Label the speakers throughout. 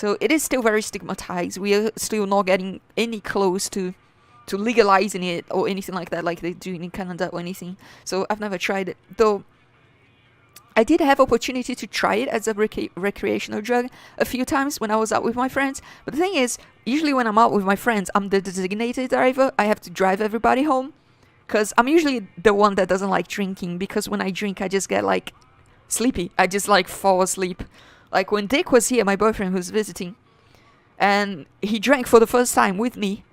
Speaker 1: So it is still very stigmatized. We are still not getting any close to legalizing it or anything like that, like they do in Canada or anything. So I've never tried it, though. I did have opportunity to try it as a recreational drug a few times when I was out with my friends. But the thing is, usually when I'm out with my friends, I'm the designated driver. I have to drive everybody home, because I'm usually the one that doesn't like drinking, because when I drink, I just get like sleepy. I just like fall asleep. Like when Dick was here, my boyfriend who's visiting, and he drank for the first time with me,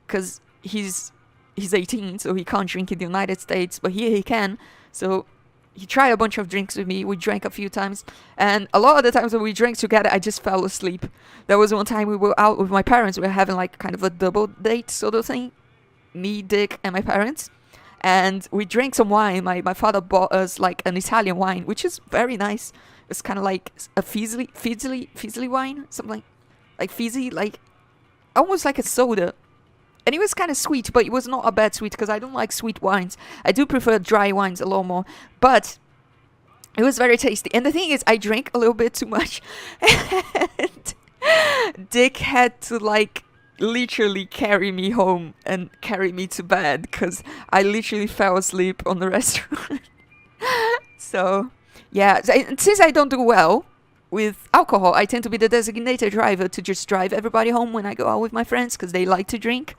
Speaker 1: because he's 18, so he can't drink in the United States, but here he can. So he tried a bunch of drinks with me. We drank a few times, and a lot of the times when we drank together, I just fell asleep. There was one time we were out with my parents. We were having like kind of a double date sort of thing, me, Dick, and my parents, and we drank some wine. My father bought us like an Italian wine, which is very nice. It's kind of like a fizzy wine, something like fizzy, like almost like a soda. And it was kind of sweet, but it was not a bad sweet, because I don't like sweet wines. I do prefer dry wines a lot more. But it was very tasty. And the thing is, I drank a little bit too much. And Dick had to, like, literally carry me home and carry me to bed, because I literally fell asleep on the restaurant. So, yeah. Since I don't do well with alcohol, I tend to be the designated driver to just drive everybody home when I go out with my friends, because they like to drink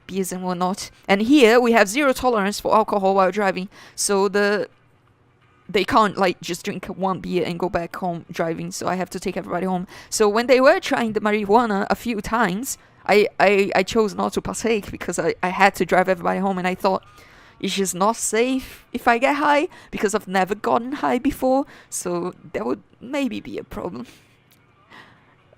Speaker 1: beers and whatnot. And here we have zero tolerance for alcohol while driving, so they can't like just drink one beer and go back home driving, so I have to take everybody home. So when they were trying the marijuana a few times, I chose not to partake, because I had to drive everybody home, and I thought, it's just not safe if I get high, because I've never gotten high before, so that would maybe be a problem.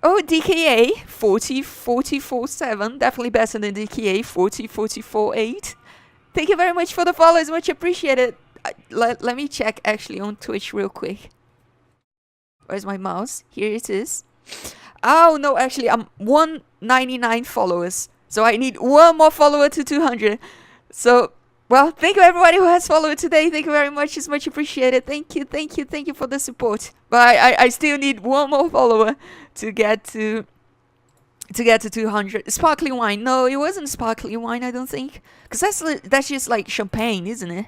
Speaker 1: Oh, DKA 40-44-7, definitely better than DKA 40-44-8. Thank you very much for the follow, it's much appreciated. Let me check actually on Twitch real quick. Where's my mouse? Here it is. Oh no, actually I'm 199 followers, so I need one more follower to 200. So, well, thank you everybody who has followed today. Thank you very much. It's much appreciated. Thank you for the support. But I still need one more follower to get to 200. Sparkling wine? No, it wasn't sparkling wine. I don't think, because that's just like champagne, isn't it?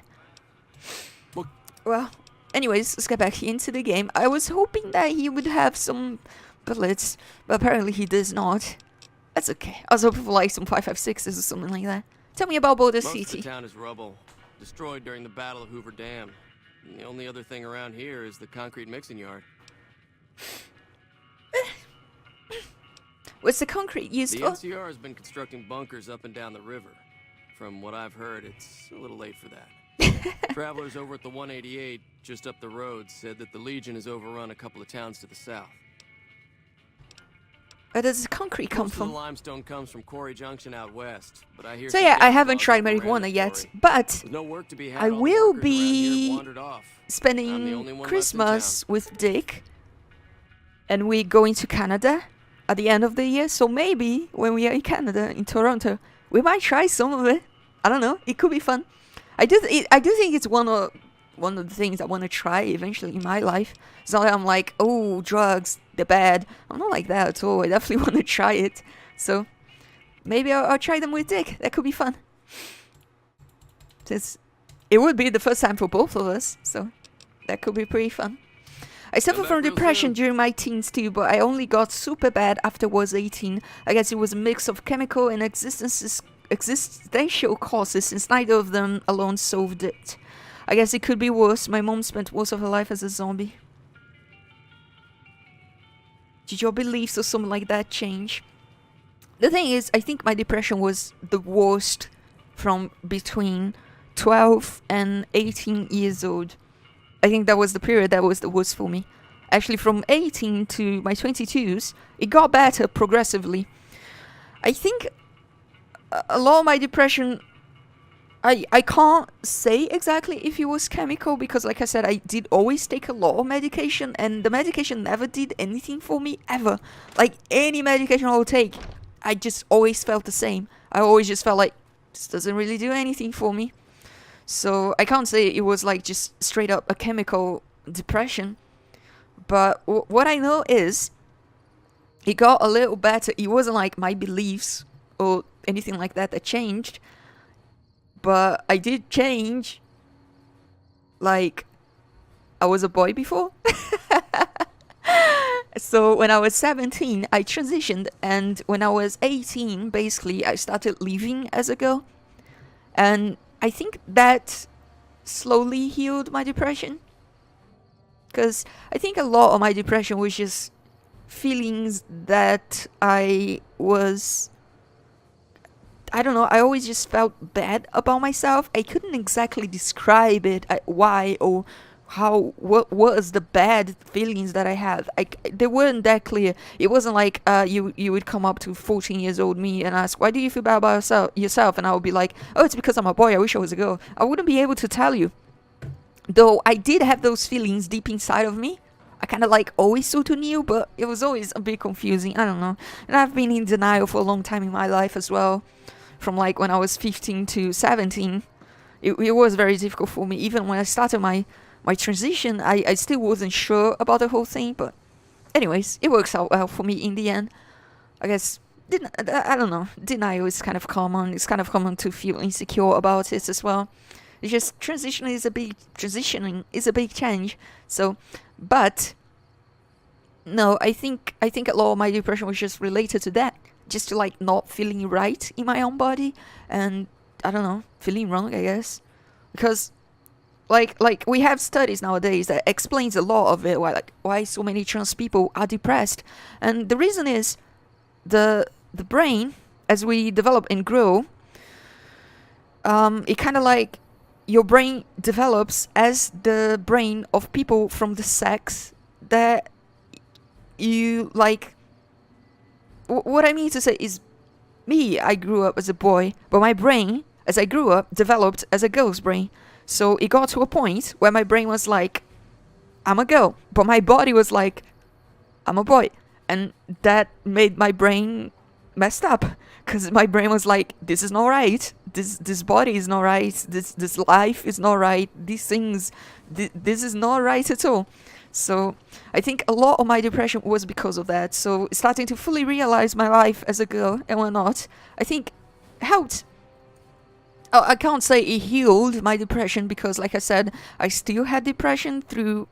Speaker 1: Well, anyways, let's get back into the game. I was hoping that he would have some bullets, but apparently he does not. That's okay. I was hoping for like some 5.56s or something like that. Tell me about Boulder City.
Speaker 2: Most of the town is rubble, destroyed during the Battle of Hoover Dam. And the only other thing around here is the concrete mixing yard.
Speaker 1: What's the concrete used for?
Speaker 2: The NCR has been constructing bunkers up and down the river. From what I've heard, it's a little late for that. Travelers over at the 188, just up the road, said that the Legion has overrun a couple of towns to the south.
Speaker 1: Where does the concrete come from?
Speaker 2: The limestone comes from Quarry Junction out west, but I hear.
Speaker 1: So yeah, I haven't tried marijuana yet, but I will be spending Christmas with Dick, and we're going to Canada at the end of the year. So maybe when we are in Canada, in Toronto, we might try some of it. I don't know. It could be fun. I do think it's one of the things I want to try eventually in my life. It's not that I'm like, oh, drugs, they're bad. I'm not like that at all. I definitely want to try it. So maybe I'll try them with Dick. That could be fun. Since it would be the first time for both of us, so that could be pretty fun. I suffered from depression during my teens too, but I only got super bad after I was 18. I guess it was a mix of chemical and existential causes, since neither of them alone solved it. I guess it could be worse. My mom spent most of her life as a zombie. Did your beliefs or something like that change? The thing is, I think my depression was the worst from between 12 and 18 years old. I think that was the period that was the worst for me. Actually, from 18 to my 22s, it got better progressively. I think a lot of my depression, I can't say exactly if it was chemical, because like I said, I did always take a lot of medication, and the medication never did anything for me, ever. Like, any medication I would take, I just always felt the same. I always just felt like, this doesn't really do anything for me. So I can't say it was like just straight up a chemical depression. But what I know is, it got a little better. It wasn't like my beliefs or anything like that that changed, but I did change. Like, I was a boy before. So when I was 17, I transitioned, and when I was 18, basically, I started living as a girl. And I think that slowly healed my depression. Because I think a lot of my depression was just feelings that I don't know, I always just felt bad about myself. I couldn't exactly describe it, why or what was the bad feelings that I have. They weren't that clear. It wasn't like you would come up to 14 years old me and ask, why do you feel bad about yourself? And I would be like, oh, it's because I'm a boy, I wish I was a girl. I wouldn't be able to tell you. Though I did have those feelings deep inside of me. I kind of like always sort of knew, but it was always a bit confusing. I don't know. And I've been in denial for a long time in my life as well. From like when I was 15 to 17, it was very difficult for me. Even when I started my transition, I still wasn't sure about the whole thing. But anyways, it works out well for me in the end. I guess, I don't know. Denial is kind of common. It's kind of common to feel insecure about it as well. It's just transitioning is a big change. So, but no, I think a lot of my depression was just related to that. Just to like not feeling right in my own body, and I don't know, feeling wrong, I guess. Because like we have studies nowadays that explains a lot of it, why so many trans people are depressed. And the reason is the brain, as we develop and grow, it kind of like your brain develops as the brain of people from the sex that you like. What I mean to say is, me, I grew up as a boy, but my brain, as I grew up, developed as a girl's brain. So it got to a point where my brain was like, I'm a girl, but my body was like, I'm a boy. And that made my brain messed up, because my brain was like, this is not right. This body is not right. This life is not right. These things, this is not right at all. So I think a lot of my depression was because of that. So starting to fully realize my life as a girl and whatnot, I think helped. Oh, I can't say it healed my depression, because like I said, I still had depression through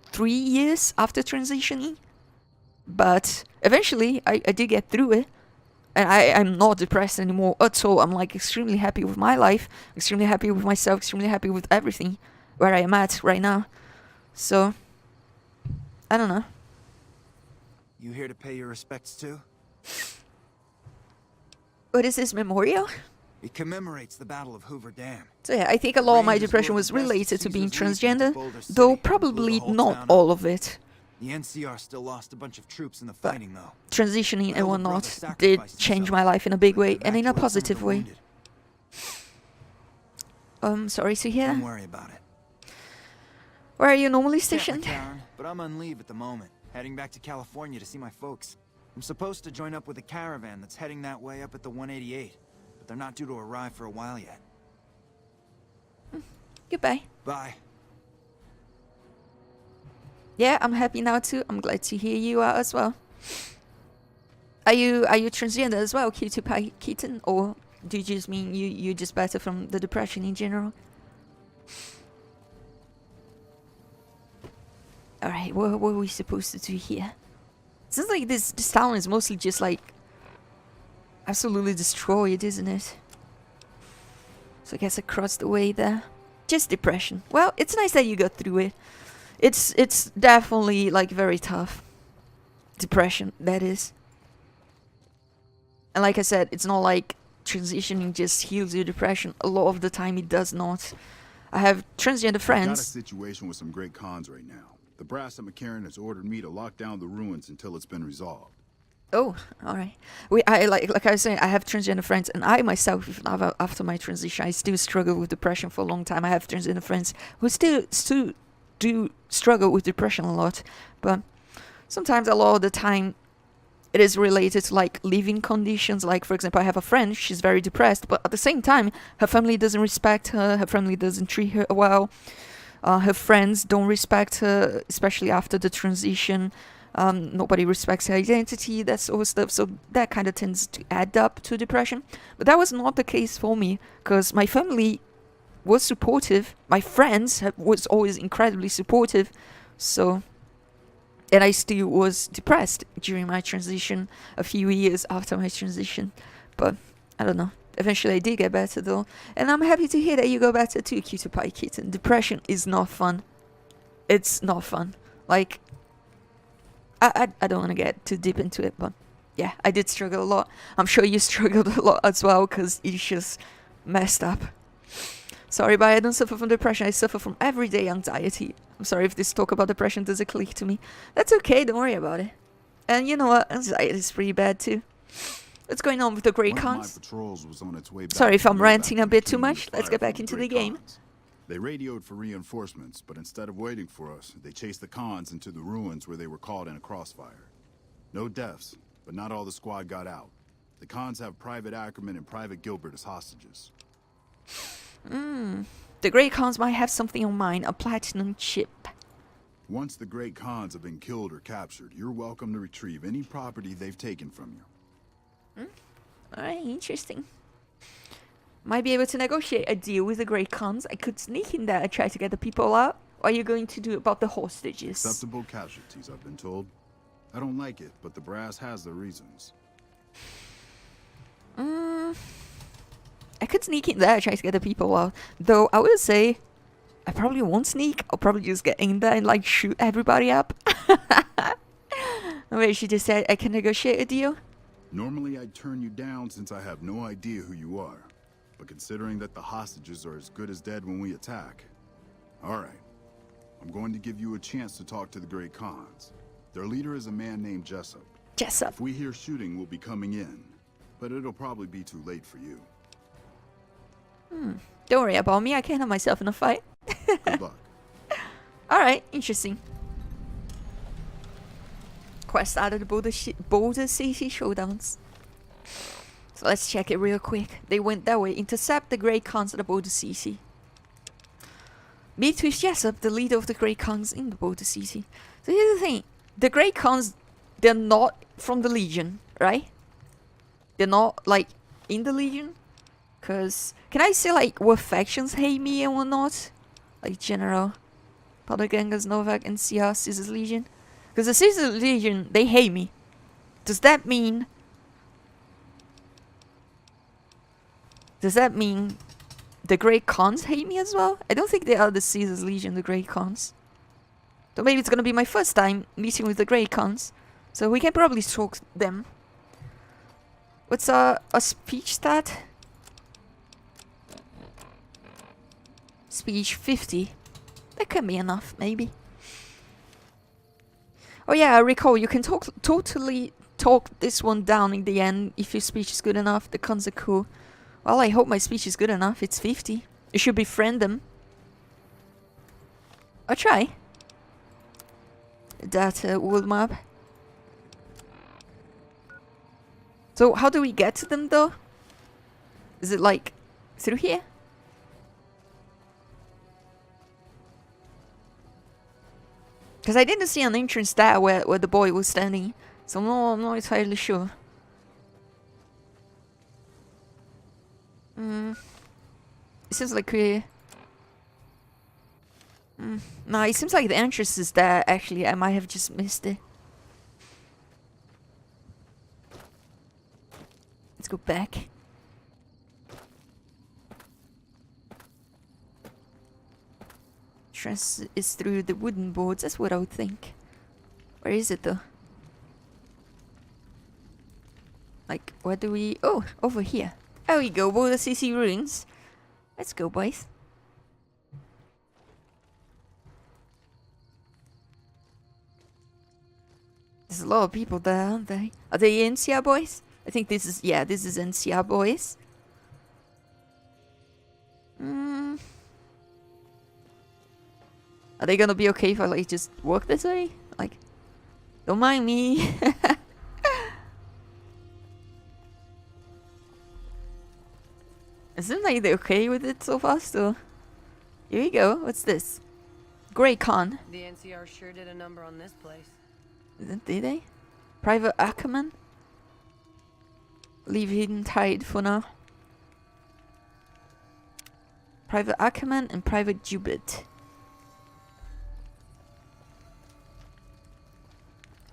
Speaker 1: 3 years after transitioning. But eventually I did get through it. And I'm not depressed anymore at all. I'm like extremely happy with my life, extremely happy with myself, extremely happy with everything where I am at right now. So I don't know.
Speaker 3: You here to pay your respects too?
Speaker 1: What is this memorial?
Speaker 3: It commemorates the Battle of Hoover Dam.
Speaker 1: So yeah, I think a lot of my depression was related to being transgender, though probably not all of it.
Speaker 3: The NCR still lost a bunch of troops in the fighting though.
Speaker 1: Transitioning and whatnot did change my life in a big way and in a positive way. Sorry to hear.
Speaker 3: Don't worry about it.
Speaker 1: Where are you normally stationed?
Speaker 3: But I'm on leave at the moment, heading back to California to see my folks. I'm supposed to join up with a caravan that's heading that way up at the 188, but they're not due to arrive for a while yet.
Speaker 1: Goodbye.
Speaker 3: Bye.
Speaker 1: Yeah, I'm happy now too. I'm glad to hear you out as well. Are you transgender as well, Cutie Kitten, or do you just mean you just better from the depression in general? Alright, what were we supposed to do here? Seems like this town is mostly just like absolutely destroyed, isn't it? So I guess across the way there. Just depression. Well, it's nice that you got through it. It's definitely like very tough. Depression, that is. And like I said, it's not like transitioning just heals your depression. A lot of the time it does not. I have transgender friends.
Speaker 4: I've got a situation with some great cons right now. The brass at McCarran has ordered me to lock down the ruins until it's been resolved.
Speaker 1: Oh, all right. Like I was saying, I have transgender friends, and I myself, even after my transition, I still struggle with depression for a long time. I have transgender friends who still do struggle with depression a lot, but sometimes a lot of the time it is related to like living conditions. Like, for example, I have a friend, she's very depressed, but at the same time her family doesn't respect her family doesn't treat her well, her friends don't respect her, especially after the transition. Nobody respects her identity, that sort of stuff. So that kind of tends to add up to depression. But that was not the case for me, because my family was supportive. My friends was always incredibly supportive. So, and I still was depressed during my transition, a few years after my transition. But I don't know. Eventually I did get better though. And I'm happy to hear that you go better too, Cutie Pie Kitten. Depression is not fun. It's not fun. Like, I don't want to get too deep into it, but yeah, I did struggle a lot. I'm sure you struggled a lot as well, because it's just messed up. Sorry, but I don't suffer from depression. I suffer from everyday anxiety. I'm sorry if this talk about depression doesn't click to me. That's okay, don't worry about it. And you know what? Anxiety is pretty bad too. What's going on with the Grey
Speaker 4: One of my
Speaker 1: Cons?
Speaker 4: patrols was on its way back
Speaker 1: Sorry if
Speaker 4: from
Speaker 1: I'm
Speaker 4: way
Speaker 1: ranting
Speaker 4: back
Speaker 1: a
Speaker 4: when
Speaker 1: bit
Speaker 4: the
Speaker 1: too
Speaker 4: King
Speaker 1: much.
Speaker 4: was
Speaker 1: Let's
Speaker 4: fired
Speaker 1: get back
Speaker 4: from
Speaker 1: into
Speaker 4: Grey
Speaker 1: the game.
Speaker 4: Cons. They radioed for reinforcements, but instead of waiting for us, they chased the cons into the ruins where they were caught in a crossfire. No deaths, but not all the squad got out. The cons have Private Ackerman and Private Gilbert as hostages.
Speaker 1: The Grey Cons might have something on mine, a platinum chip.
Speaker 4: Once the great cons have been killed or captured, you're welcome to retrieve any property they've taken from you.
Speaker 1: Alright, interesting. Might be able to negotiate a deal with the Grey Cons. I could sneak in there and try to get the people out. What are you going to do about the hostages?
Speaker 4: Acceptable casualties, I've been told. I don't like it, but the brass has their reasons.
Speaker 1: I could sneak in there and try to get the people out. Though I will say, I probably won't sneak. I'll probably just get in there and like shoot everybody up. Wait, she just said I can negotiate a deal?
Speaker 4: Normally I'd turn you down since I have no idea who you are. But considering that the hostages are as good as dead when we attack... Alright. I'm going to give you a chance to talk to the Great Khans. Their leader is a man named Jessup.
Speaker 1: Jessup.
Speaker 4: If we hear shooting, we'll be coming in. But it'll probably be too late for you.
Speaker 1: Don't worry about me, I can have myself in a fight.
Speaker 4: Good luck.
Speaker 1: Alright, interesting. Quest out of the border city showdowns. So let's check it real quick. They went that way. Intercept the Grey Khans at the border city. Meet with Jessup, the leader of the Grey Khans in the border city. So here's the thing. The Grey Khans, they're not from the Legion, right? They're not, like, in the Legion. Because, can I say, like, what factions hate me and whatnot? Like, General, Podagangers, Novak, and CR, Scissors Legion. Because the Scissors Legion, they hate me. Does that mean... the Grey Khans hate me as well? I don't think they are the Scissors Legion, the Grey Khans. So maybe it's gonna be my first time meeting with the Grey Khans. So we can probably talk them. What's a speech stat? Speech 50. That can be enough, maybe. Oh yeah, I recall you can totally talk this one down in the end if your speech is good enough. The cons are cool. Well, I hope my speech is good enough. It's 50. You should befriend them. I'll try. That world map. So how do we get to them though? Is it like through here? Because I didn't see an entrance there where the boy was standing. So I'm not entirely sure. It seems like we... No, it seems like the entrance is there, actually. I might have just missed it. Let's go back. Entrance is through the wooden boards, that's what I would think. Where is it though? Like, where do we... Oh, over here. There we go, Border CC ruins. Let's go, boys. There's a lot of people there, aren't they? Are they NCR boys? I think this is... Yeah, this is NCR boys. Are they gonna be okay if I, like, just walk this way? Like, don't mind me. It seems like they're okay with it so far, so... Here we go. What's this? Grey Khan.
Speaker 5: The NCR sure did a number on this place.
Speaker 1: Did they? Private Ackerman? Leave hidden tied for now. Private Ackerman and Private Jubit.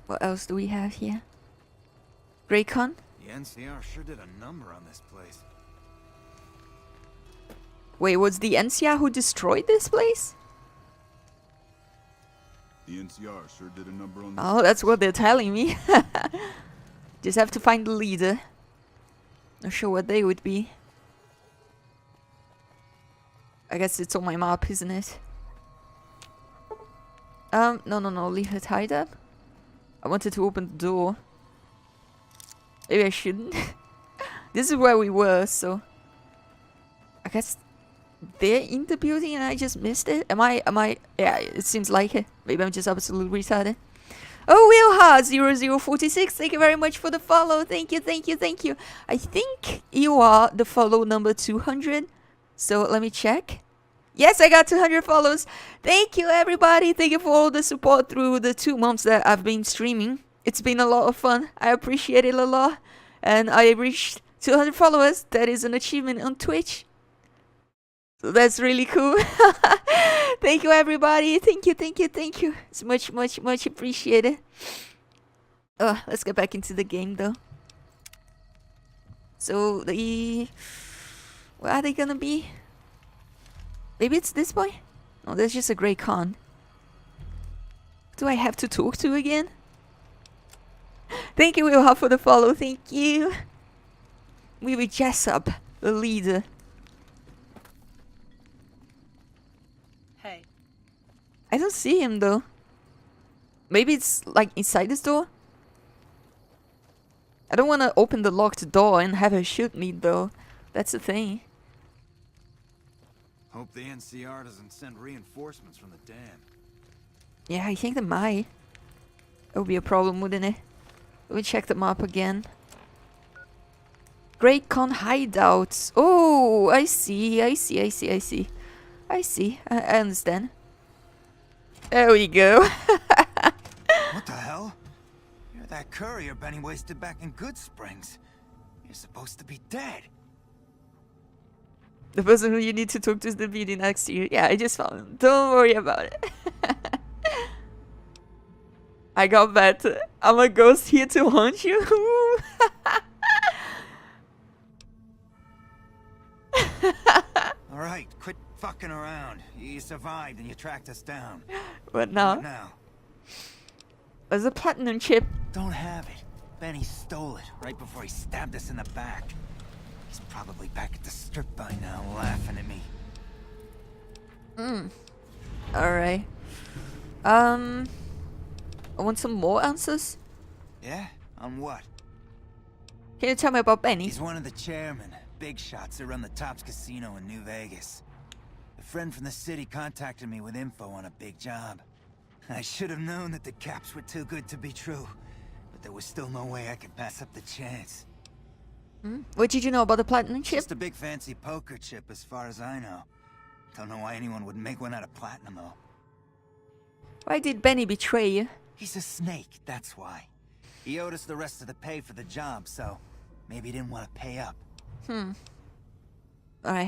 Speaker 1: What else do we have here? Graycon?
Speaker 3: The NCR sure did a number on this place.
Speaker 1: Wait, was the NCR who destroyed this place?
Speaker 4: The NCR sure did a number on this.
Speaker 1: Oh, that's what they're telling me. Just have to find the leader. Not sure what they would be. I guess it's on my map, isn't it? No, leave her tied up. I wanted to open the door. Maybe I shouldn't. This is where we were, so I guess they're in the building and I just missed it. Am I? Yeah, it seems like it. Maybe I'm just absolutely retarded. Oh, Willhard0046, thank you very much for the follow. Thank you. I think you are the follow number 200. So let me check. Yes, I got 200 follows. Thank you, everybody. Thank you for all the support through the 2 months that I've been streaming. It's been a lot of fun. I appreciate it a lot. And I reached 200 followers. That is an achievement on Twitch. So that's really cool. Thank you, everybody. Thank you. It's much appreciated. Let's get back into the game, though. So, where are they gonna be? Maybe it's this boy? No, that's just a grey con. Do I have to talk to again? Thank you, Wilha, for the follow. Thank you. We were Jessup, the leader.
Speaker 5: Hey.
Speaker 1: I don't see him, though. Maybe it's, like, inside this door? I don't want to open the locked door and have her shoot me, though. That's the thing.
Speaker 3: Hope the NCR doesn't send reinforcements from the dam.
Speaker 1: Yeah, I think they might. That would be a problem, wouldn't it? Let me check the map again. Great Con hideouts. Oh, I see. I understand. There we go.
Speaker 3: What the hell? You're that courier Benny wasted back in Good Springs. You're supposed to be dead.
Speaker 1: The person who you need to talk to is the BD next to you. Yeah, I just found him. Don't worry about it. I got better. I'm a ghost here to haunt you.
Speaker 3: Alright, quit fucking around. You survived and you tracked us down.
Speaker 1: What now?
Speaker 3: What now?
Speaker 1: There's a platinum chip.
Speaker 3: Don't have it. Benny stole it right before he stabbed us in the back. He's probably back at the strip by now, laughing at me.
Speaker 1: Alright. I want some more answers.
Speaker 3: Yeah? On what?
Speaker 1: Can you tell me about Benny?
Speaker 3: He's one of the chairmen, big shots that run the Tops Casino in New Vegas. A friend from the city contacted me with info on a big job. I should have known that the caps were too good to be true, but there was still no way I could pass up the chance.
Speaker 1: What did you know about the platinum chip?
Speaker 3: Just a big fancy poker chip as far as I know. Don't know why anyone would make one out of platinum though.
Speaker 1: Why did Benny betray you?
Speaker 3: He's a snake, that's why. He owed us the rest of the pay for the job, so maybe he didn't want to pay up.
Speaker 1: Alright.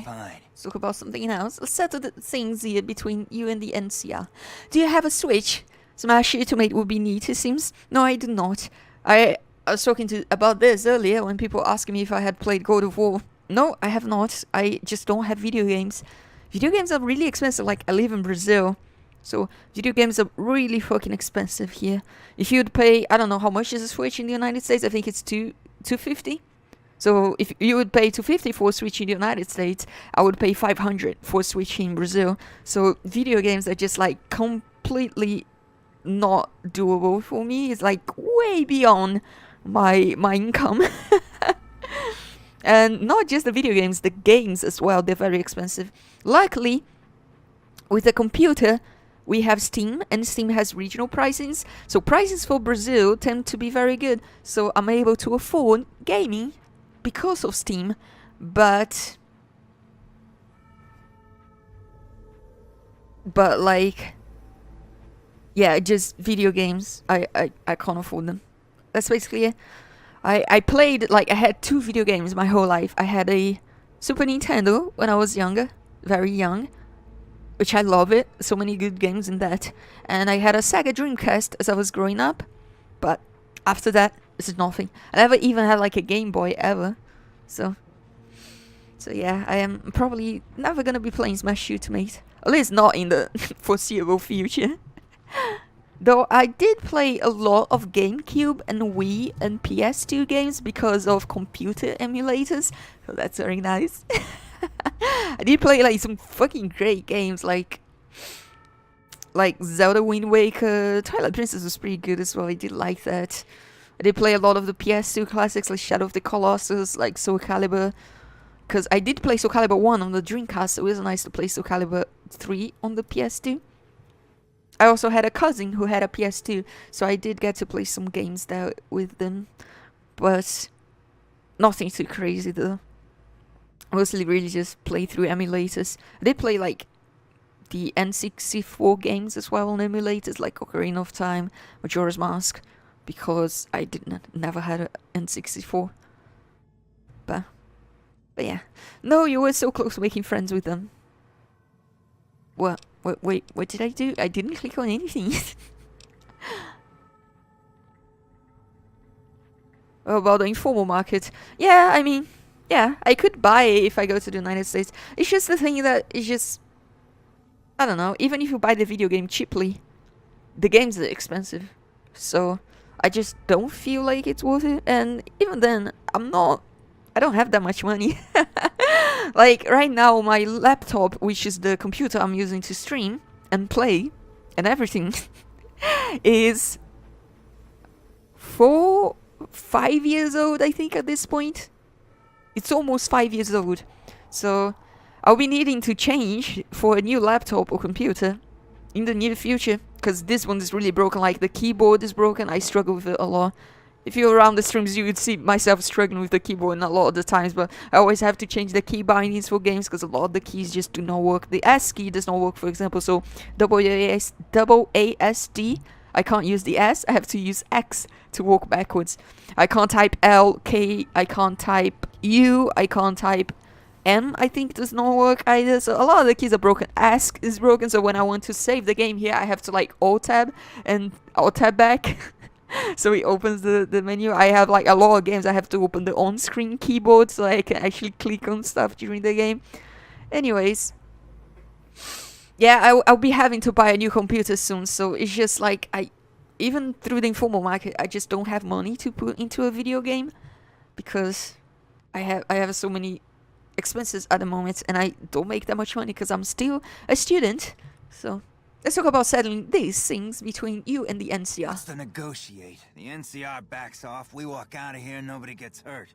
Speaker 3: Fine.
Speaker 1: Let's talk about something else. Let's settle the things here between you and the NCR. Do you have a Switch? Smash Ultimate would be neat, it seems. No, I do not. I was talking about this earlier when people asked me if I had played God of War. No, I have not. I just don't have video games. Video games are really expensive. Like, I live in Brazil, so video games are really fucking expensive here. If you'd pay, I don't know how much is a Switch in the United States. I think it's $250. So if you would pay $250 for a Switch in the United States, I would pay $500 for a Switch in Brazil. So video games are just like completely not doable for me. It's like way beyond my income. And not just the video games, the games as well, they're very expensive. Luckily, with the computer, we have Steam, and Steam has regional pricings. So prices for Brazil tend to be very good. So I'm able to afford gaming because of Steam. But like, yeah, just video games. I can't afford them. That's basically it. I played, like, I had 2 video games my whole life. I had a Super Nintendo when I was younger, very young, which I love it. So many good games in that. And I had a Sega Dreamcast as I was growing up. But after that, this is nothing. I never even had, like, a Game Boy ever. So yeah, I am probably never gonna be playing Smash Ultimate. At least not in the foreseeable future. Though I did play a lot of GameCube and Wii and PS2 games because of computer emulators. So that's very nice. I did play, like, some fucking great games like Zelda Wind Waker. Twilight Princess was pretty good as well. I did like that. I did play a lot of the PS2 classics like Shadow of the Colossus, like Soul Calibur. Because I did play Soul Calibur 1 on the Dreamcast, so it was nice to play Soul Calibur 3 on the PS2. I also had a cousin who had a PS2, so I did get to play some games there with them. But nothing too crazy though. Mostly really just play through emulators. I did play, like, the N64 games as well on emulators, like Ocarina of Time, Majora's Mask, because I never had an N64. But yeah. No, you were so close to making friends with them. What? Wait, what did I do? I didn't click on anything. Oh, about the informal market. Yeah, I mean, yeah, I could buy it if I go to the United States. It's just the thing that it's just, I don't know, even if you buy the video game cheaply, the games are expensive. So I just don't feel like it's worth it. And even then, I don't have that much money. Like, right now, my laptop, which is the computer I'm using to stream and play and everything, is 5 years old, I think, at this point. It's almost 5 years old. So I'll be needing to change for a new laptop or computer in the near future, because this one is really broken. Like, the keyboard is broken. I struggle with it a lot. If you're around the streams, you would see myself struggling with the keyboard a lot of the times, but I always have to change the key bindings for games because a lot of the keys just do not work. The S key does not work, for example, so WASD, I can't use the S, I have to use X to walk backwards. I can't type L, K, I can't type U, I can't type M, I think does not work either, so a lot of the keys are broken. Ask is broken, so when I want to save the game here, I have to, like, Alt-tab and Alt-tab back. So it opens the menu. I have, like, a lot of games I have to open the on-screen keyboard so I can actually click on stuff during the game. Anyways, yeah, I'll be having to buy a new computer soon, so it's just like, even through the informal market, I just don't have money to put into a video game because I have so many expenses at the moment and I don't make that much money because I'm still a student. So let's talk about settling these things between you and the NCR.
Speaker 3: What's to negotiate? The NCR backs off, we walk out of here, nobody gets hurt.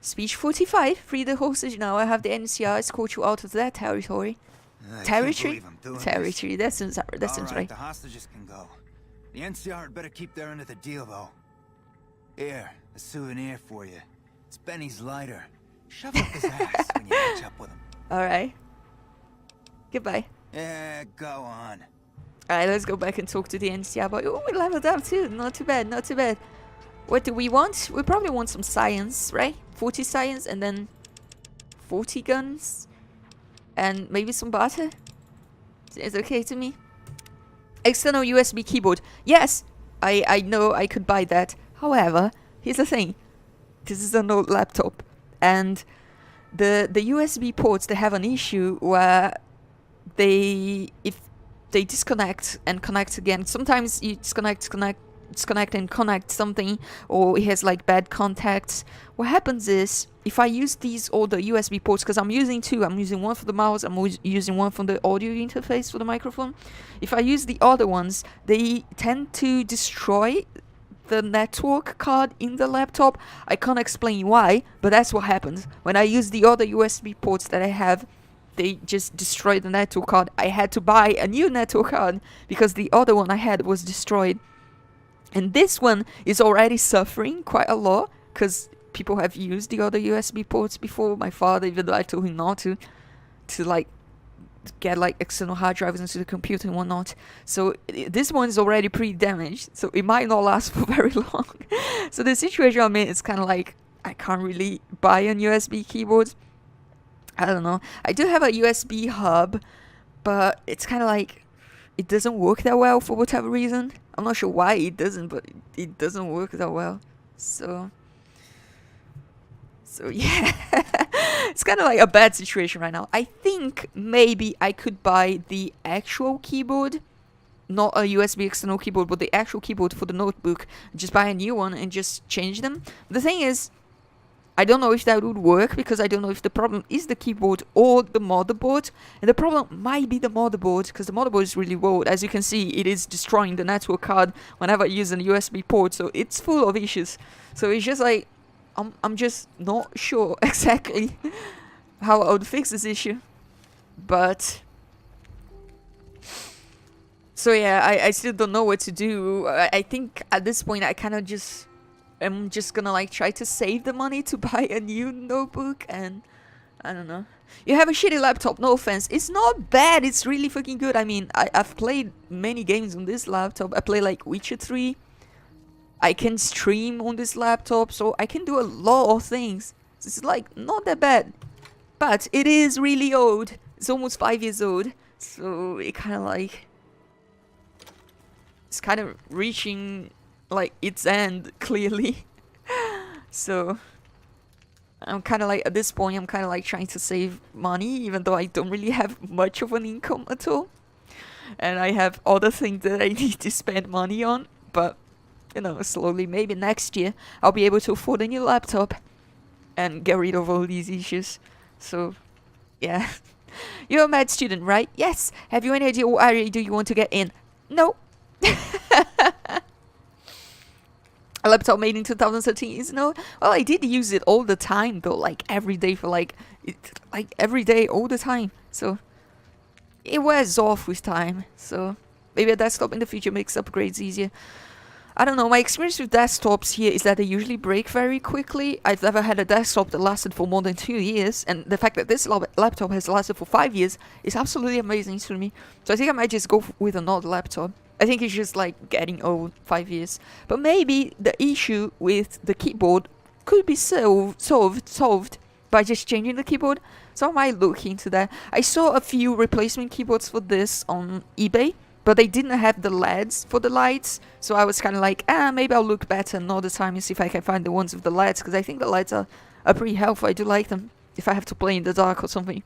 Speaker 1: Speech 45. Free the hostage now. I have the NCR escort you out of that territory. Territory? Territory. That sounds right.
Speaker 3: The hostages can go. The NCR had better keep their end of the deal, though. Here, a souvenir for you. It's Benny's lighter. Shove up his ass when you catch up with him.
Speaker 1: Alright. Goodbye.
Speaker 3: Yeah, go on.
Speaker 1: Alright, let's go back and talk to the NCR boy. Oh, we leveled up too. Not too bad, not too bad. What do we want? We probably want some science, right? 40 science and then 40 guns. And maybe some barter. It's okay to me. External USB keyboard. Yes, I know I could buy that. However, here's the thing. This is an old laptop. And the USB ports, they have an issue where if they disconnect and connect again. Sometimes you disconnect and connect something, or it has, like, bad contacts. What happens is, if I use these older USB ports, because I'm using two, I'm using one for the mouse, I'm using one for the audio interface for the microphone. If I use the other ones, they tend to destroy the network card in the laptop. I can't explain why, but that's what happens. When I use the other USB ports that I have, they just destroy the network card. I had to buy a new network card because the other one I had was destroyed. And this one is already suffering quite a lot because people have used the other USB ports before. My father, even though I told him not to like get like external hard drives into the computer and whatnot. So this one is already pretty damaged, so it might not last for very long. So the situation I'm in is kind of like I can't really buy a USB keyboard. I don't know. I do have a USB hub, but it's kind of like it doesn't work that well for whatever reason. I'm not sure why it doesn't, but it doesn't work that well. So yeah, it's kind of like a bad situation right now. I think maybe I could buy the actual keyboard, not a USB external keyboard, but the actual keyboard for the notebook. Just buy a new one and just change them. The thing is, I don't know if that would work because I don't know if the problem is the keyboard or the motherboard. And the problem might be the motherboard because the motherboard is really old. As you can see, it is destroying the network card whenever I use a USB port. So it's full of issues. So it's just like, I'm just not sure exactly how I would fix this issue. But so yeah, I still don't know what to do. I think at this point I'm just gonna like try to save the money to buy a new notebook, and I don't know. You have a shitty laptop, no offense. It's not bad, it's really fucking good. I mean, I've played many games on this laptop. I play like Witcher 3. I can stream on this laptop, so I can do a lot of things. It's like not that bad. But it is really old. It's almost 5 years old. So it kind of like... It's kind of reaching like its end, clearly. So I'm kind of like, at this point, I'm kind of like trying to save money, even though I don't really have much of an income at all. And I have other things that I need to spend money on. But, you know, slowly, maybe next year, I'll be able to afford a new laptop and get rid of all these issues. So, yeah. You're a med student, right? Yes. Have you any idea what area do you want to get in? No. A laptop made in 2013 is no. Well, I did use it all the time though, like every day for like every day, all the time. So it wears off with time. So maybe a desktop in the future makes upgrades easier. I don't know. My experience with desktops here is that they usually break very quickly. I've never had a desktop that lasted for more than 2 years, and the fact that this laptop has lasted for 5 years is absolutely amazing to me. So I think I might just go with another laptop. I think it's just like getting old, 5 years. But maybe the issue with the keyboard could be solved by just changing the keyboard. So I might look into that. I saw a few replacement keyboards for this on eBay, but they didn't have the LEDs for the lights. So I was kind of like, maybe I'll look better another time and see if I can find the ones with the LEDs, because I think the lights are pretty helpful. I do like them if I have to play in the dark or something.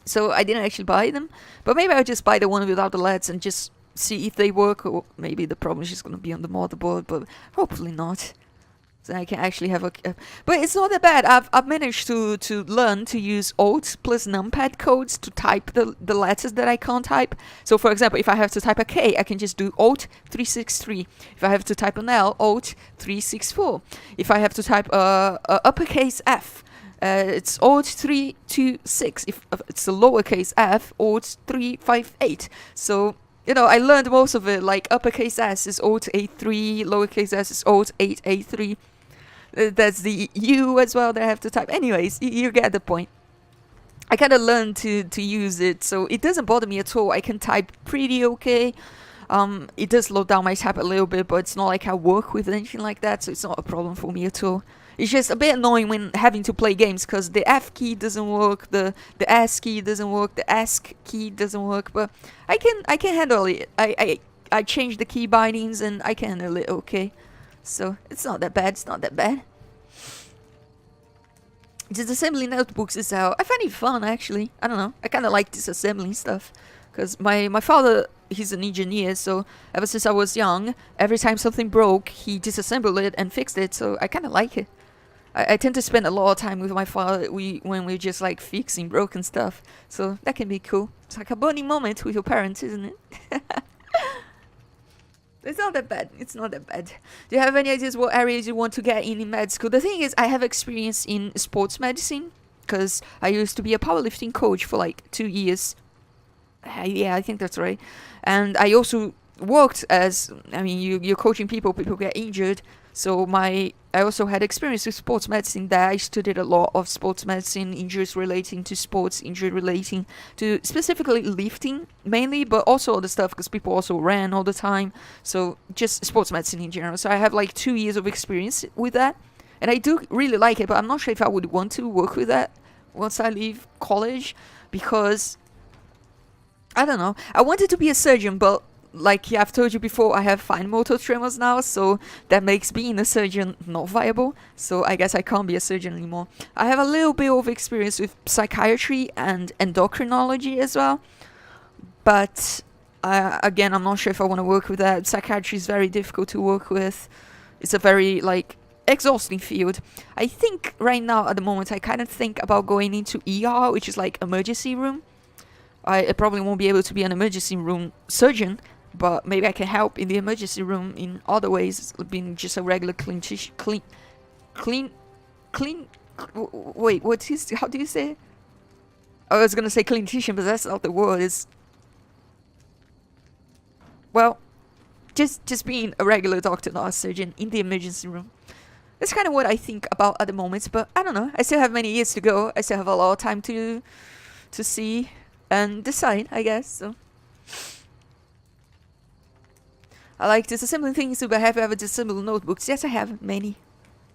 Speaker 1: So I didn't actually buy them, but maybe I'll just buy the one without the LEDs and just see if they work, or maybe the problem is just going to be on the motherboard, but hopefully not. So I can actually have but it's not that bad. I've managed to learn to use Alt plus numpad codes to type the letters that I can't type. So for example, if I have to type a K, I can just do Alt 363. If I have to type an L, Alt 364. If I have to type a uppercase F, it's Alt 326. If it's a lowercase f, Alt 358. So, you know, I learned most of it, like uppercase S is Alt A3, lowercase s is Alt 8A3. That's the U as well that I have to type. Anyways, you get the point. I kind of learned to use it, so it doesn't bother me at all. I can type pretty okay. It does slow down my type a little bit, but it's not like I work with anything like that, so it's not a problem for me at all. It's just a bit annoying when having to play games, because the F key doesn't work, the S key doesn't work, the ESC key doesn't work, but I can handle it. I change the key bindings and I can handle it okay. So it's not that bad, it's not that bad. Disassembling notebooks is how I find it fun, actually. I don't know, I kind of like disassembling stuff, because my father, he's an engineer, so ever since I was young, every time something broke, he disassembled it and fixed it, so I kind of like it. I tend to spend a lot of time with my father when we're just like fixing broken stuff, so that can be cool. It's like a bonding moment with your parents, isn't it? It's not that bad. It's not that bad. Do you have any ideas what areas you want to get in med school? The thing is, I have experience in sports medicine, because I used to be a powerlifting coach for like 2 years. Yeah, I think that's right. And I also worked as, I mean, you're coaching people get injured. So I also had experience with sports medicine there. I studied a lot of sports medicine, injuries relating to sports, injury relating to specifically lifting mainly, but also other stuff because people also ran all the time. So just sports medicine in general. So I have like 2 years of experience with that. And I do really like it, but I'm not sure if I would want to work with that once I leave college because I don't know. I wanted to be a surgeon, but like I've told you before, I have fine motor tremors now, so that makes being a surgeon not viable. So I guess I can't be a surgeon anymore. I have a little bit of experience with psychiatry and endocrinology as well, but again, I'm not sure if I want to work with that. Psychiatry is very difficult to work with. It's a very like exhausting field. I think right now at the moment I kind of think about going into ER, which is like emergency room. I probably won't be able to be an emergency room surgeon, but maybe I can help in the emergency room in other ways, being just a regular wait, what is, how do you say it? I was gonna say clinician, but that's not the word. It's, well, just being a regular doctor, not a surgeon, in the emergency room. That's kind of what I think about at the moment, but I don't know. I still have many years to go. I still have a lot of time to see and decide, I guess. So I like disassembling things too, but have you ever disassembled notebooks? Yes, I have many.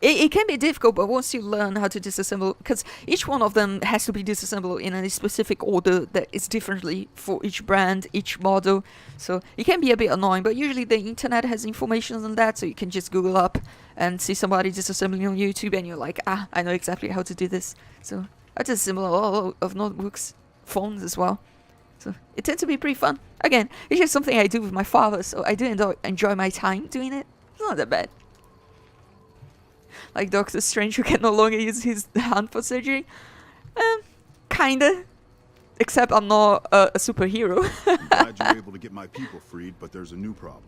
Speaker 1: It can be difficult, but once you learn how to disassemble, because each one of them has to be disassembled in a specific order that is differently for each brand, each model. So it can be a bit annoying, but usually the internet has information on that, so you can just Google up and see somebody disassembling on YouTube, and you're like, I know exactly how to do this. So I disassemble a lot of notebooks, phones as well. So it tends to be pretty fun. Again, it's just something I do with my father, so I do enjoy my time doing it. It's not that bad. Like Doctor Strange, who can no longer use his hand for surgery. Kinda. Except I'm not a superhero.
Speaker 4: I'm glad you're able to get my people freed, but there's a new problem.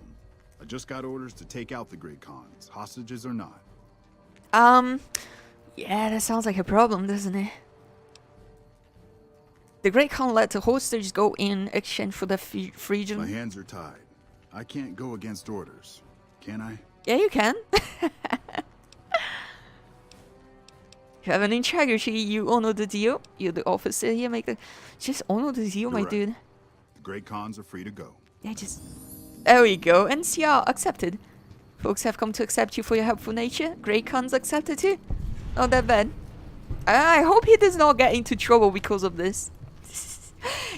Speaker 4: I just got orders to take out the Great Khans, hostages or not.
Speaker 1: Yeah, that sounds like a problem, doesn't it? The Great Khan let the hostages go in exchange for their freedom.
Speaker 4: My hands are tied. I can't go against orders, can I?
Speaker 1: Yeah, you can. You have an integrity, you honor the deal. You're the officer here, just honor the deal,
Speaker 4: You're
Speaker 1: my
Speaker 4: right.
Speaker 1: dude.
Speaker 4: The Great Khans are free to go.
Speaker 1: Yeah, there we go. NCR accepted. Folks have come to accept you for your helpful nature. Great Khans accepted too. Not that bad. I hope he does not get into trouble because of this.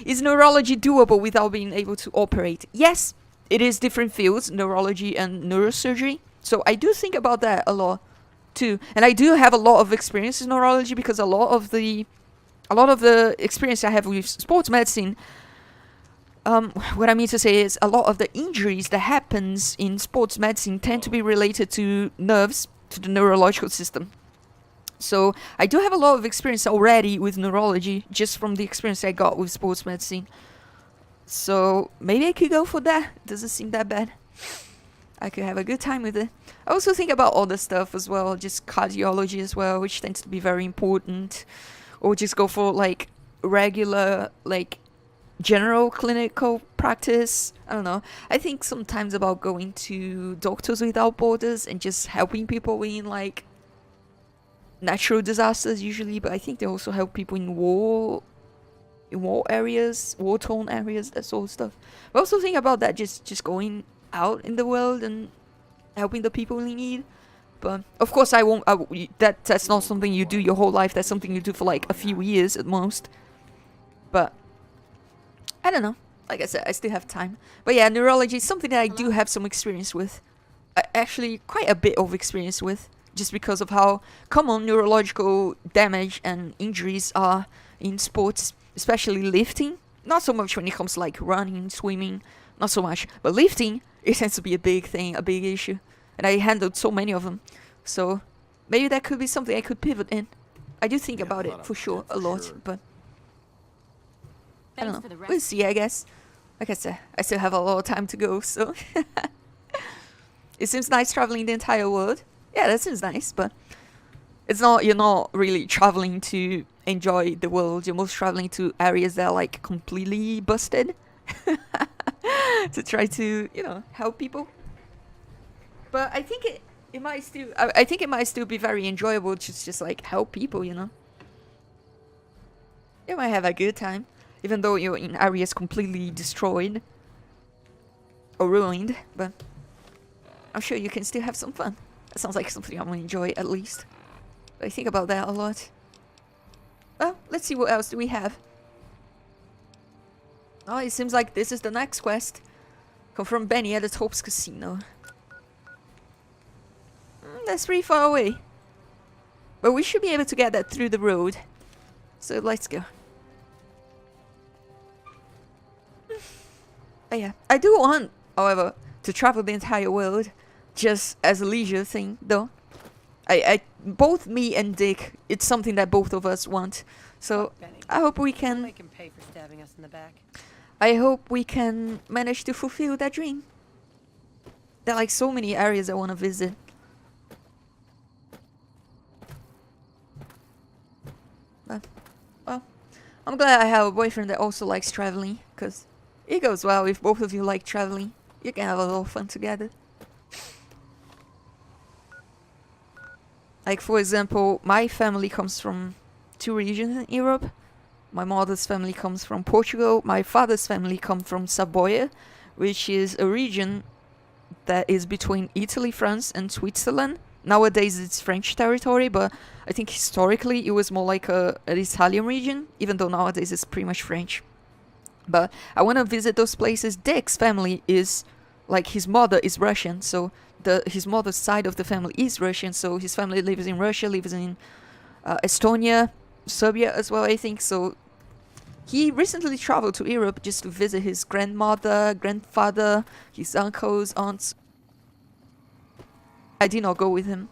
Speaker 1: Is neurology doable without being able to operate? Yes, it is different fields, neurology and neurosurgery. So I do think about that a lot too. And I do have a lot of experience in neurology because a lot of the experience I have with sports medicine, what I mean to say is a lot of the injuries that happens in sports medicine tend to be related to nerves, to the neurological system. So I do have a lot of experience already with neurology just from the experience I got with sports medicine. So maybe I could go for that. It doesn't seem that bad. I could have a good time with it. I also think about other stuff as well, just cardiology as well, which tends to be very important. Or just go for like regular, like general clinical practice. I don't know. I think sometimes about going to Doctors Without Borders and just helping people in like natural disasters usually, but I think they also help people in war areas, war-torn areas, that sort of stuff. I also think about that, just going out in the world and helping the people in need. But of course that's not something you do your whole life. That's something you do for like a few years at most. But I don't know. Like I said, I still have time. But yeah, neurology is something that I do have some experience with. Actually, quite a bit of experience with. Just because of how common neurological damage and injuries are in sports, especially lifting. Not so much when it comes to like running, swimming, not so much. But lifting, it tends to be a big thing, a big issue. And I handled so many of them. So maybe that could be something I could pivot in. I do think about it for sure, a lot, but I don't know. We'll see, I guess. Like I said, I still have a lot of time to go, so it seems nice traveling the entire world. Yeah, that seems nice, but you're not really traveling to enjoy the world. You're most traveling to areas that are like completely busted to try to, help people. But I think it might still. I think it might still be very enjoyable to just like help people, you know. You might have a good time, even though you're in areas completely destroyed or ruined. But I'm sure you can still have some fun. That sounds like something I'm gonna enjoy at least. I think about that a lot. Well, let's see what else do we have. Oh, it seems like this is the next quest. Confront Benny at the Tops Casino. That's pretty far away. But we should be able to get that through the road. So let's go. Oh yeah, I do want, however, to travel the entire world. Just as a leisure thing, though. Both me and Dick, it's something that both of us want. So
Speaker 5: Benny.
Speaker 1: I hope we
Speaker 5: We'll
Speaker 1: can.
Speaker 5: make him pay for stabbing us in the back.
Speaker 1: I hope we can manage to fulfill that dream. There are like so many areas I want to visit. But, well, I'm glad I have a boyfriend that also likes traveling, because it goes well if both of you like traveling. You can have a lot of fun together. Like, for example, my family comes from 2 regions in Europe. My mother's family comes from Portugal. My father's family come from Savoia, which is a region that is between Italy, France, and Switzerland. Nowadays it's French territory, but I think historically it was more like an Italian region, even though nowadays it's pretty much French. But I want to visit those places. Dick's family is, like, his mother is Russian, so his mother's side of the family is Russian, so his family lives in Russia, lives in Estonia, Serbia as well, I think. So he recently traveled to Europe just to visit his grandmother, grandfather, his uncles, aunts. I did not go with him,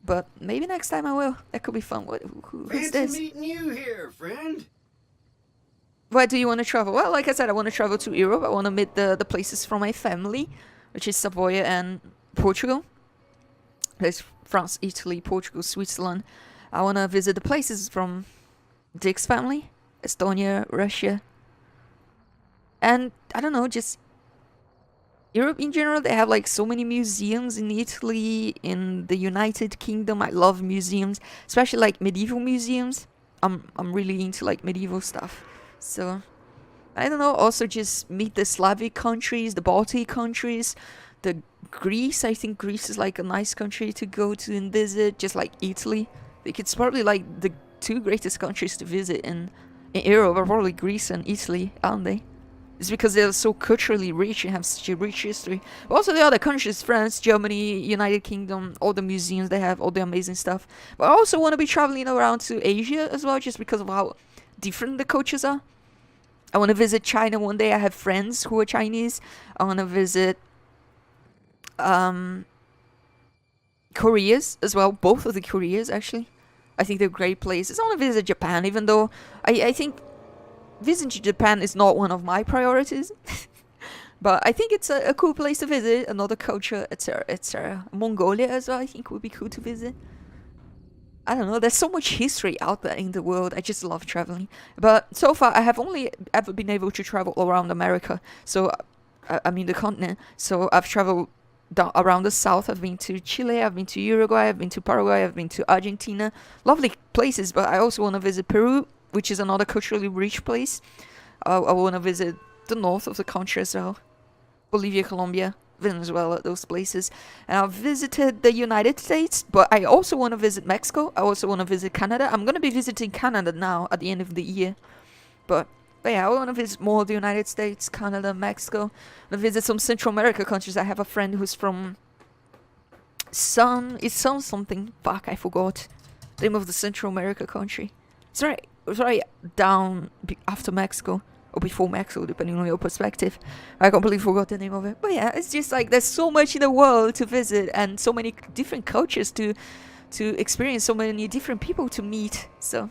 Speaker 1: but maybe next time I will. That could be fun. Who's
Speaker 6: Fancy
Speaker 1: this?
Speaker 6: meeting you here, friend.
Speaker 1: Where do you want to travel? Well, like I said, I want to travel to Europe. I want to meet the places from my family, which is Savoia and Portugal. There's France, Italy, Portugal, Switzerland. I want to visit the places from Dick's family, Estonia, Russia. And, I don't know, just Europe in general. They have like so many museums in Italy, in the United Kingdom. I love museums, especially like medieval museums. I'm really into like medieval stuff. So, I don't know, also just meet the Slavic countries, the Baltic countries, the Greece. I think Greece is like a nice country to go to and visit, just like Italy. I think it's probably like the 2 greatest countries to visit in Europe are probably Greece and Italy, aren't they? It's because they're so culturally rich and have such a rich history. But also the other countries, France, Germany, United Kingdom, all the museums they have, all the amazing stuff. But I also want to be traveling around to Asia as well, just because of how different the cultures are. I want to visit China one day. I have friends who are Chinese. I want to visit Koreas as well. Both of the Koreas, actually. I think they're great places. I want to visit Japan, even though I think visiting Japan is not one of my priorities. But I think it's a cool place to visit. Another culture, etc., etc. Mongolia as well, I think would be cool to visit. I don't know, there's so much history out there in the world. I just love traveling. But so far, I have only ever been able to travel around America. So, I mean the continent. So I've traveled around the south. I've been to Chile, I've been to Uruguay, I've been to Paraguay, I've been to Argentina. Lovely places, but I also want to visit Peru, which is another culturally rich place. I want to visit the north of the country as well. Bolivia, Colombia, Venezuela, those places. And I've visited the United States, but I also want to visit Mexico. I also want to visit Canada. I'm going to be visiting Canada now at the end of the year. But yeah, I want to visit more of the United States, Canada, Mexico. I want to visit some Central America countries. I have a friend who's from it's something. Fuck, I forgot the name of the Central America country. It's right down after Mexico. Or before Mexico, depending on your perspective. I completely forgot the name of it. But yeah, it's just like there's so much in the world to visit and so many different cultures to experience, so many different people to meet. So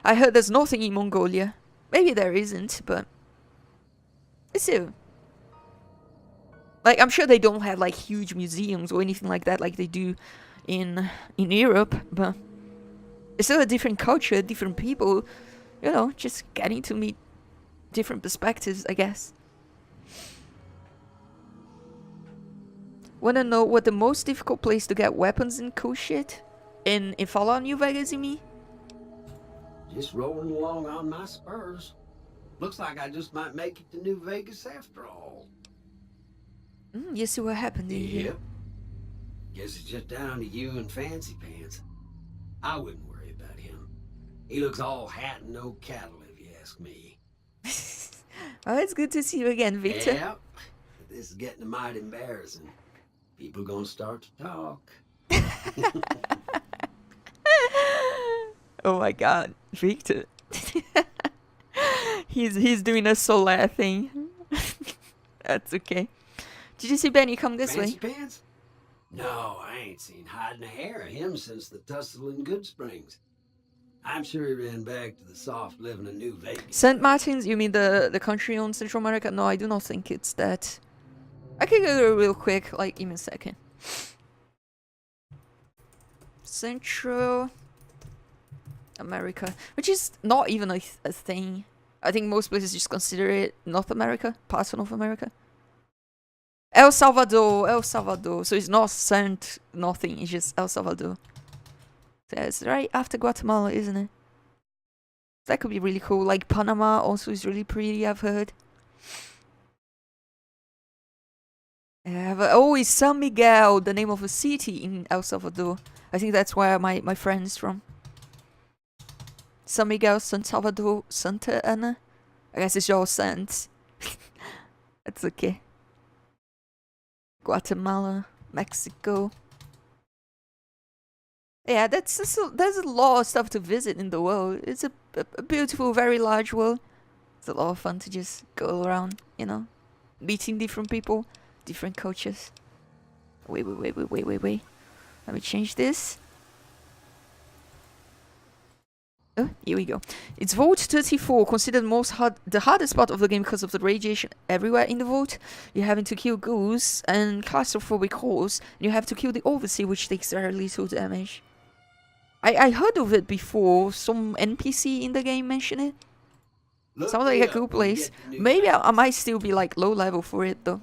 Speaker 1: I heard there's nothing in Mongolia. Maybe there isn't, but it's still, like, I'm sure they don't have like huge museums or anything like that like they do in Europe, but it's still a different culture, different people, you know, just getting to meet different perspectives, I guess. Wanna know what the most difficult place to get weapons and cool shit? In Fallout New Vegas, you mean?
Speaker 6: Just rolling along on my spurs. Looks like I just might make it to New Vegas after all.
Speaker 1: You see what happened in here.
Speaker 6: Yep. Guess it's just down to you and Fancy Pants. I wouldn't worry about him. He looks all hat and no cattle, if you ask me.
Speaker 1: Oh, it's good to see you again, Victor.
Speaker 6: Yep. This is getting mighty embarrassing. People gonna start to talk.
Speaker 1: Oh my god, Victor. he's doing a Solar thing. That's okay. Did you see Benny come this
Speaker 6: Fancy
Speaker 1: way?
Speaker 6: Pants? No, I ain't seen hide nor hair of him since the tussle in Good Springs. I'm sure he ran back to the soft living of New Vegas.
Speaker 1: St. Martin's? You mean the country on Central America? No, I do not think it's that. I can go there real quick, like in a second. Central America, which is not even a thing. I think most places just consider it North America, parts of North America. El Salvador. So it's not Saint nothing, it's just El Salvador. So it's right after Guatemala, isn't it? That could be really cool. Like Panama also is really pretty, I've heard. It's San Miguel, the name of a city in El Salvador. I think that's where my friend is from. San Miguel, San Salvador, Santa Ana. I guess it's all Saints. That's okay. Guatemala, Mexico. Yeah, there's a lot of stuff to visit in the world. It's a beautiful, very large world. It's a lot of fun to just go around, you know, meeting different people, different cultures. Wait. Let me change this. Oh, here we go. It's Vault 34, considered the hardest part of the game because of the radiation everywhere in the vault. You're having to kill ghouls and claustrophobic horrors, and you have to kill the Overseer, which takes very little damage. I heard of it before. Some NPC in the game mentioned it. Sounds like a cool place. Maybe I might still be like low level for it though.